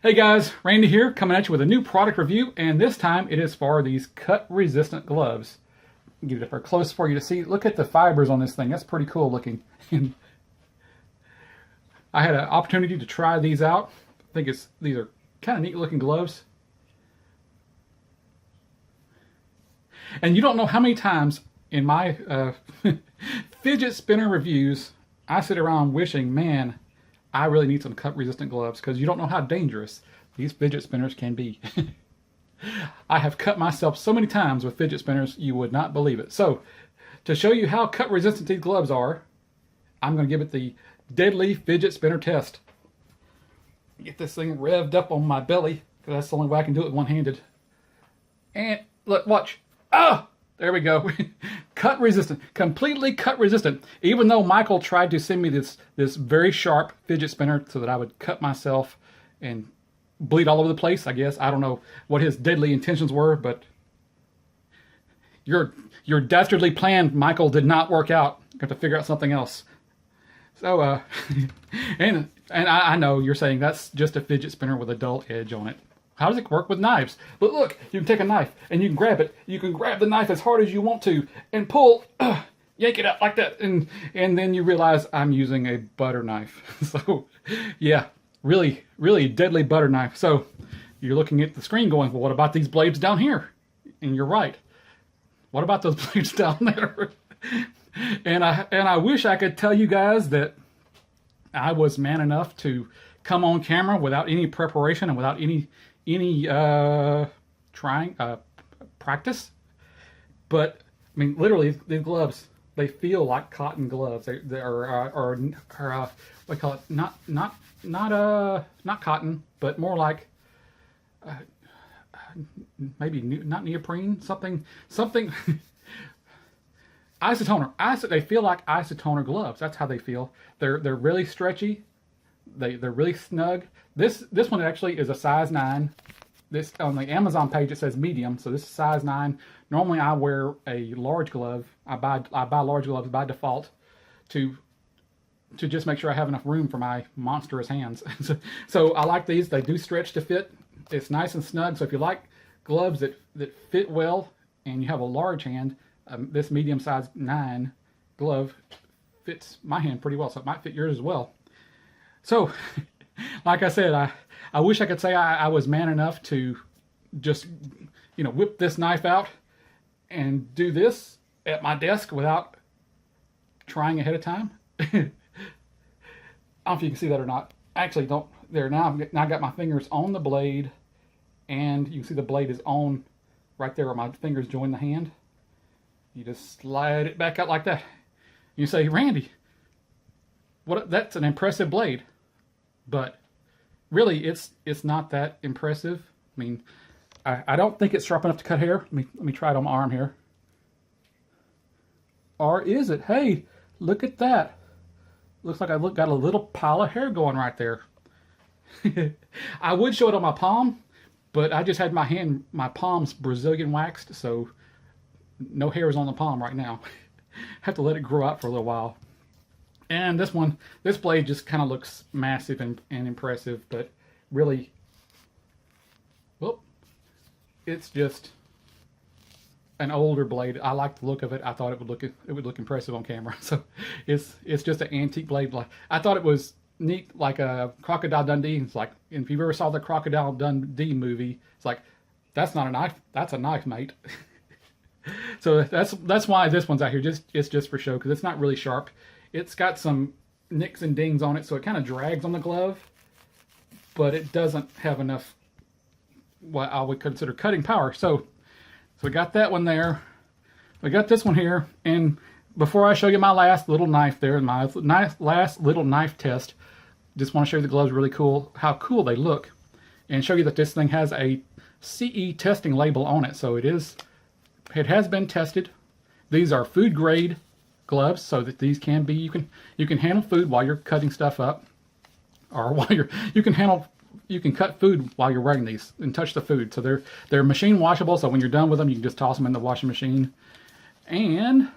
Hey guys, Randy here, coming at you with a new product review, and this time it is for these cut-resistant gloves. I'll give it up close for you to see. Look at the fibers on this thing. That's pretty cool looking. I had an opportunity to try these out. I think these are kind of neat looking gloves. And you don't know how many times in my fidget spinner reviews I sit around wishing, man, I really need some cut-resistant gloves, because you don't know how dangerous these fidget spinners can be. I have cut myself so many times with fidget spinners, you would not believe it. So, to show you how cut-resistant these gloves are, I'm going to give it the deadly fidget spinner test. Get this thing revved up on my belly, because that's the only way I can do it one-handed. And, look, watch. Ah! There we go. Cut resistant, completely cut resistant. Even though Michael tried to send me this very sharp fidget spinner so that I would cut myself and bleed all over the place, I guess. I don't know what his deadly intentions were, but your dastardly plan, Michael, did not work out. You have to figure out something else. So, and I know you're saying that's just a fidget spinner with a dull edge on it. How does it work with knives? But look, you can take a knife and you can grab it. You can grab the knife as hard as you want to and pull, yank it out like that. And then you realize I'm using a butter knife. So, yeah, really, really deadly butter knife. So you're looking at the screen going, well, what about these blades down here? And you're right. What about those blades down there? And I wish I could tell you guys that I was man enough to come on camera without any preparation and without any practice, but I mean, literally, these gloves, they feel like cotton gloves. They are what do you call it? Not cotton, but more like maybe not neoprene, something isotoner. They feel like isotoner gloves. That's how they feel. They're really stretchy. They're really snug. This one actually is a size 9. This on the Amazon page it says medium, so this is size 9. Normally I wear a large glove. I buy large gloves by default to just make sure I have enough room for my monstrous hands. So I like these. They do stretch to fit. It's nice and snug. So if you like gloves that fit well and you have a large hand, this medium size 9 glove fits my hand pretty well. So it might fit yours as well. So, like I said, I wish I could say I was man enough to just, whip this knife out and do this at my desk without trying ahead of time. I don't know if you can see that or not. Actually, don't. There, now I got my fingers on the blade, and you can see the blade is on right there where my fingers join the hand. You just slide it back out like that. You say, Randy, that's an impressive blade. But really, it's not that impressive. I mean, I don't think it's sharp enough to cut hair. Let me try it on my arm here. Or is it? Hey, look at that. Looks like got a little pile of hair going right there. I would show it on my palm, but I just had my palms Brazilian waxed, so no hair is on the palm right now. Have to let it grow out for a little while. And this blade just kind of looks massive and impressive, but really, well, it's just an older blade. I like the look of it. I thought it would look impressive on camera. So it's just an antique blade. I thought it was neat, like a Crocodile Dundee. It's like, if you've ever saw the Crocodile Dundee movie, it's like, that's not a knife. That's a knife, mate. So that's why this one's out here. It's just for show, because it's not really sharp. It's got some nicks and dings on it, so it kind of drags on the glove, but it doesn't have enough what I would consider cutting power. So we got that one there. We got this one here, and before I show you my last little knife there, my last little knife test, just want to show you the gloves really cool, how cool they look, and show you that this thing has a CE testing label on it. So it has been tested. These are food grade gloves, so that these can be, you can handle food while you're cutting stuff up, or while you can cut food while you're wearing these and touch the food. So they're machine washable, so when you're done with them, you can just toss them in the washing machine. And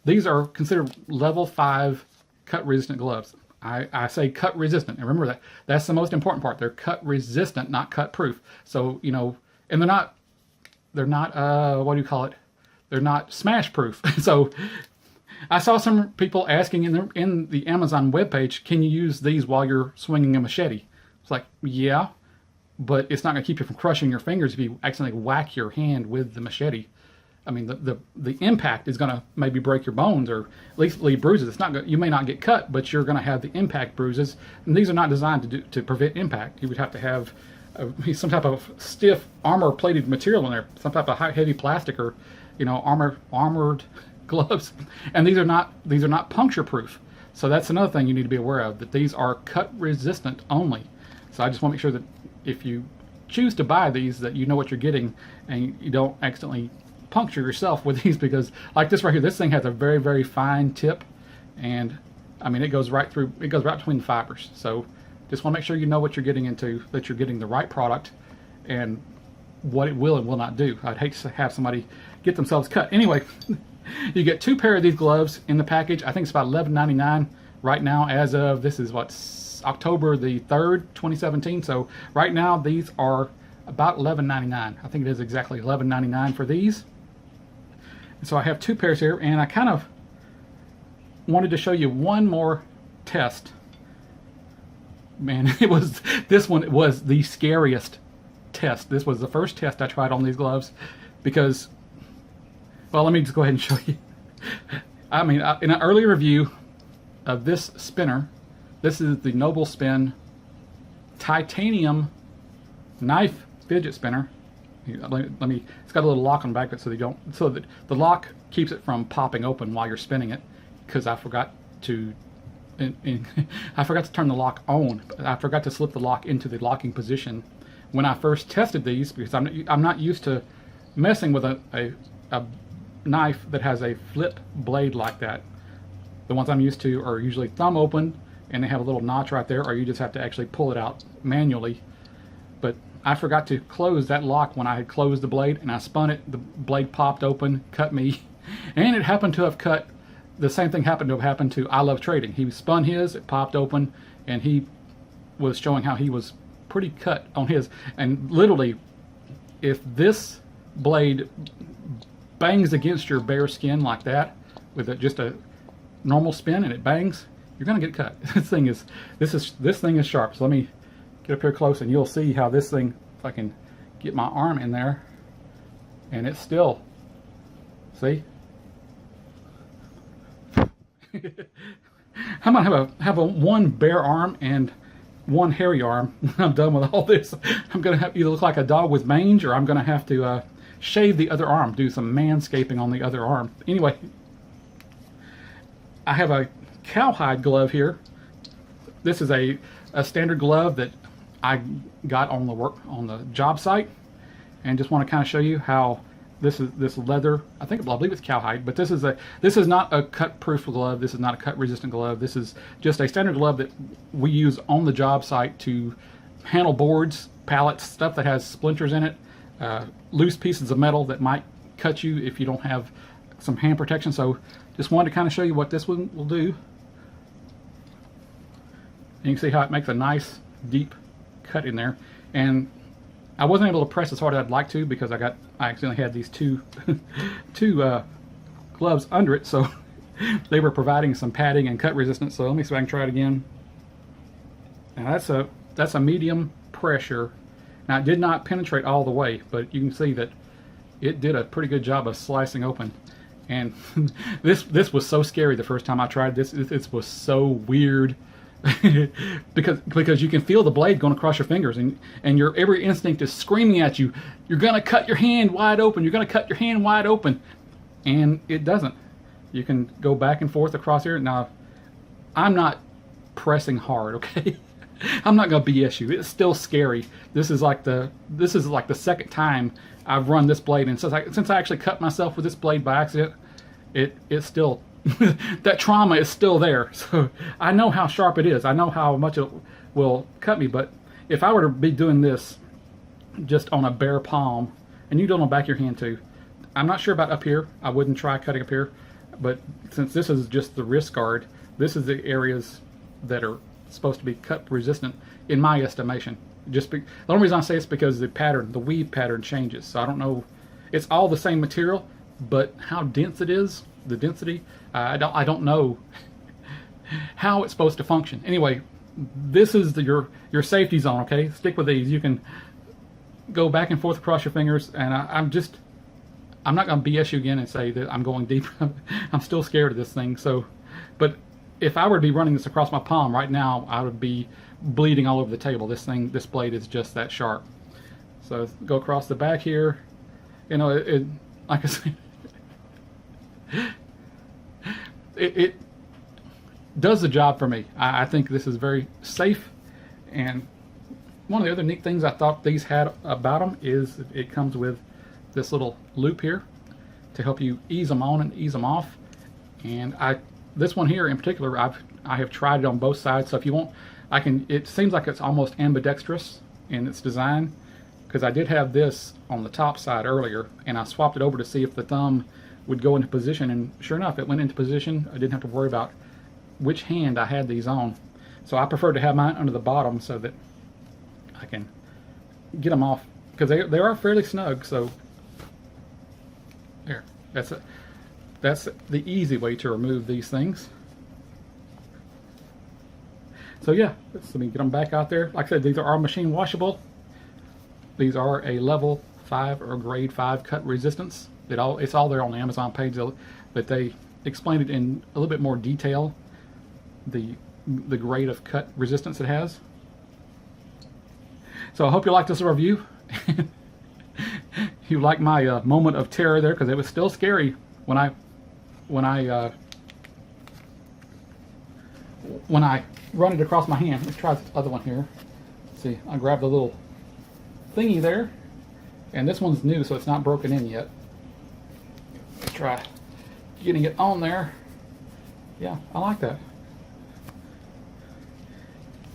these are considered level 5 cut resistant gloves. I say cut resistant. And remember that's the most important part. They're cut resistant, not cut proof. So, you know, and they're not what do you call it? They're not smash proof. So I saw some people asking in the Amazon webpage, can you use these while you're swinging a machete? It's like, yeah, but it's not going to keep you from crushing your fingers if you accidentally whack your hand with the machete. I mean, the impact is going to maybe break your bones or at least leave bruises. It's not you may not get cut, but you're going to have the impact bruises. And these are not designed to prevent impact. You would have to have some type of stiff armor-plated material in there, some type of heavy plastic or, you know, armored gloves. And these are not puncture-proof. So that's another thing you need to be aware of, that these are cut-resistant only. So I just want to make sure that if you choose to buy these, that you know what you're getting and you don't accidentally puncture yourself with these, because like this right here, this thing has a very, very fine tip, and I mean it goes right between the fibers. So just want to make sure you know what you're getting into, that you're getting the right product and what it will and will not do. I'd hate to have somebody get themselves cut. Anyway, you get 2 pair of these gloves in the package. I think it's about $11.99 right now, as of, this is what, October the 3rd, 2017. So right now these are about $11.99. I think it is exactly $11.99 for these. So I have 2 pairs here, and I kind of wanted to show you one more test. Man, this one was the scariest test. This was the first test I tried on these gloves because, well, let me just go ahead and show you. I mean, in an earlier review of this spinner, this is the Noble Spin titanium knife fidget spinner. Let me. It's got a little lock on the back of it, so that the lock keeps it from popping open while you're spinning it. Because I forgot to, I forgot to turn the lock on. I forgot to slip the lock into the locking position when I first tested these, because I'm not used to messing with a knife that has a flip blade like that. The ones I'm used to are usually thumb open, and they have a little notch right there, or you just have to actually pull it out manually. But I forgot to close that lock when I had closed the blade, and I spun it, the blade popped open, cut me, and it happened to have cut, the same thing happened to have happened to I Love Trading. He spun his, it popped open, and he was showing how he was pretty cut on his. And literally, if this blade bangs against your bare skin like that, with just a normal spin, and it bangs, you're gonna get cut. This thing is sharp. So let me get up here close, and you'll see how this thing, if I can get my arm in there, and it's still, see? I'm gonna have a one bare arm and one hairy arm when I'm done with all this. I'm gonna have either look like a dog with mange, or I'm gonna have to shave the other arm, do some manscaping on the other arm. Anyway, I have a cowhide glove here. This is a standard glove that I got on the job site, and just want to kind of show you how this leather, I believe it's cowhide, but this is not a cut proof glove. This is not a cut resistant glove. This is just a standard glove that we use on the job site to handle boards, pallets, stuff that has splinters in it, loose pieces of metal that might cut you if you don't have some hand protection. So just wanted to kind of show you what this one will do. And you can see how it makes a nice deep cut in there. And I wasn't able to press as hard as I'd like to, because I accidentally had these two gloves under it, so they were providing some padding and cut resistance. So let me see if I can try it again. Now that's a medium pressure. Now it did not penetrate all the way, but you can see that it did a pretty good job of slicing open. And this was so scary the first time I tried this. This was so weird. because you can feel the blade going across your fingers, and your every instinct is screaming at you, you're gonna cut your hand wide open, you're gonna cut your hand wide open, and it doesn't. You can go back and forth across here. Now I'm not pressing hard, okay? I'm not gonna BS you. It's still scary. This is like the second time I've run this blade, and since I actually cut myself with this blade by accident, it's still that trauma is still there. So I know how sharp it is. I know how much it will cut me. But if I were to be doing this just on a bare palm, and you do it on the back of your hand too, I'm not sure about up here. I wouldn't try cutting up here. But since this is just the wrist guard, this is the areas that are supposed to be cut resistant, in my estimation. The only reason I say it's because the pattern, the weave pattern changes. So I don't know. It's all the same material, but how dense it is, the density, I don't know how it's supposed to function. Anyway, this is your safety zone. Okay, stick with these. You can go back and forth across your fingers, and I'm not going to BS you again and say that I'm going deep. I'm still scared of this thing. So, but if I were to be running this across my palm right now, I would be bleeding all over the table. This blade is just that sharp. So go across the back here. You know, like I said, it does the job for me. I think this is very safe. And one of the other neat things I thought these had about them is it comes with this little loop here to help you ease them on and ease them off. And this one here in particular, I have tried it on both sides. So if you want, it seems like it's almost ambidextrous in its design, because I did have this on the top side earlier, and I swapped it over to see if the thumb would go into position, and sure enough, it went into position. I didn't have to worry about which hand I had these on. So I prefer to have mine under the bottom so that I can get them off, because they are fairly snug. So there, that's the easy way to remove these things. So yeah, let me get them back out there. Like I said, these are machine washable. These are a level 5 or grade 5 cut resistance. It's all there on the Amazon page, but they explained it in a little bit more detail, the grade of cut resistance it has. So I hope you liked this review. You like my moment of terror there, because it was still scary when I run it across my hand. Let's try this other one here. Let's see, I grabbed the little thingy there, and this one's new, so it's not broken in yet. Let's try getting it on there. Yeah, I like that.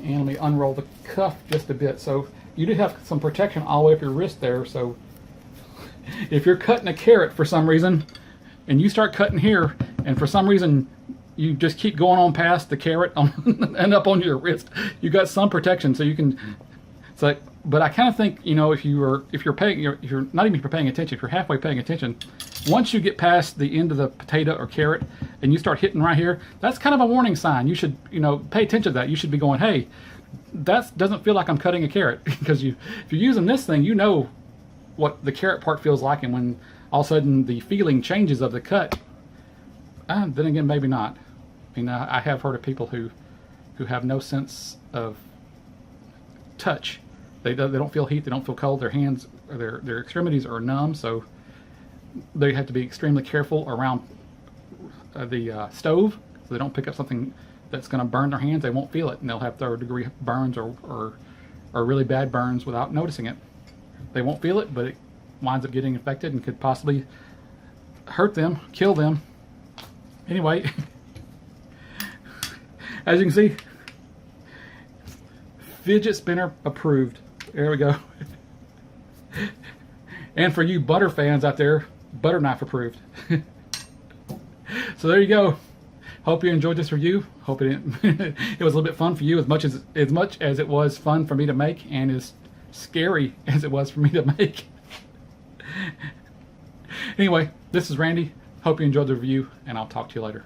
And let me unroll the cuff just a bit. So you do have some protection all the way up your wrist there. So if you're cutting a carrot for some reason, and you start cutting here, and for some reason you just keep going on past the carrot and up on your wrist, you got some protection, so you can. It's like, but I kind of think, you know, if you're not even paying attention, if you're halfway paying attention, once you get past the end of the potato or carrot and you start hitting right here, that's kind of a warning sign. You should, you know, pay attention to that. You should be going, hey, that doesn't feel like I'm cutting a carrot, because if you're using this thing, you know what the carrot part feels like, and when all of a sudden the feeling changes of the cut, then again, maybe not. I mean, I have heard of people who have no sense of touch. They don't feel heat, they don't feel cold, their hands, or their extremities are numb, so they have to be extremely careful around the stove, so they don't pick up something that's going to burn their hands. They won't feel it, and they'll have third-degree burns or really bad burns without noticing it. They won't feel it, but it winds up getting infected and could possibly hurt them, kill them. Anyway, as you can see, fidget spinner approved. There we go. And for you butter fans out there, butter knife approved. So there you go. Hope you enjoyed this review. Hope it was a little bit fun for you, as much as it was fun for me to make, and as scary as it was for me to make. Anyway, this is Randy. Hope you enjoyed the review, and I'll talk to you later.